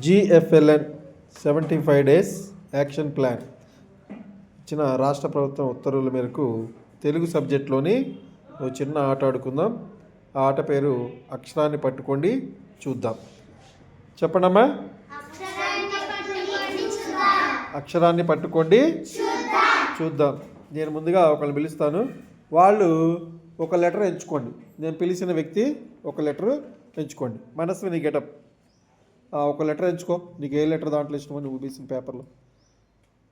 GFLN 75 days action plan ఇచ్చిన రాష్ట్ర ప్రభుత్వం ఉత్తర్వుల మేరకు తెలుగు సబ్జెక్ట్లోని ఒక చిన్న ఆట ఆడుకుందాం. ఆ ఆట పేరు అక్షరాన్ని పట్టుకోండి చూద్దాం. చెప్పండమ్మా. అక్షరాన్ని పట్టుకోండి చూద్దాం. నేను ముందుగా ఒకళ్ళు పిలుస్తాను, వాళ్ళు ఒక లెటర్ ఎంచుకోండి. నేను పిలిచిన వ్యక్తి ఒక లెటర్ ఎంచుకోండి. మనస్విని గెటప్ ఒక లెటర్ ఎంచుకో. నీకు ఏ లెటర్ దాంట్లో ఇష్టమో నువ్వు తీసిన పేపర్లో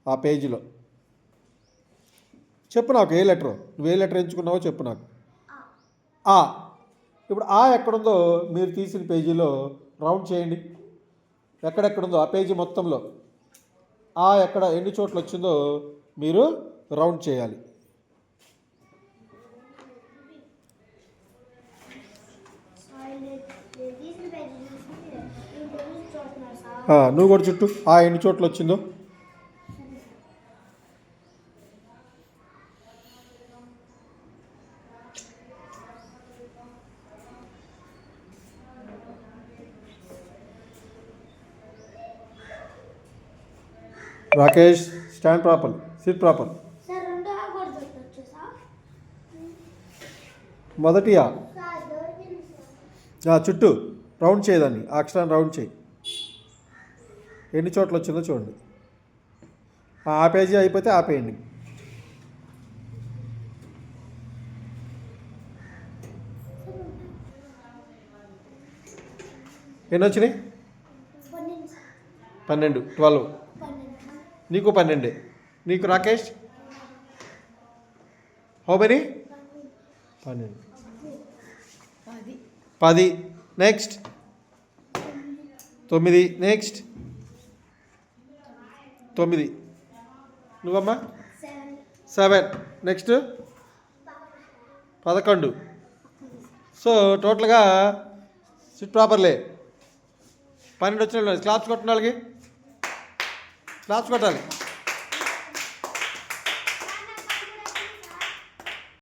ఆ పేజీలో చెప్పు నాకు ఏ లెటర్, నువ్వు ఏ లెటర్ ఎంచుకున్నావో చెప్పు నాకు. ఆ ఇప్పుడు ఆ ఎక్కడుందో మీరు తీసిన పేజీలో రౌండ్ చేయండి. ఎక్కడెక్కడుందో ఆ పేజీ మొత్తంలో ఆ ఎక్కడ ఎన్ని చోట్ల వచ్చిందో మీరు రౌండ్ చేయాలి. నువ్వు కూడా చుట్టూ ఆ ఎన్ని చోట్ల వచ్చిందో. Rakesh stand proper, SIT proper. మొదటి చుట్టూ రౌండ్ చేయదాన్ని, ఆ అక్షరాన్ని రౌండ్ చేయి. ఎన్ని చోట్ల వచ్చిందో చూడండి. ఆ పేజీ అయిపోతే ఆపేయండి. ఎన్ని వచ్చినాయి? 12, 12. నీకు 12. నీకు Rakesh how many? 12, 10. Next 9. Next 9. నువ్వమ్మా 7. Next 11. So టోటల్గా సిట్ ప్రాపర్లే 12 వచ్చిన. క్లాప్స్ కొట్టిన వాళ్ళకి క్లాప్స్ కొట్టాలి.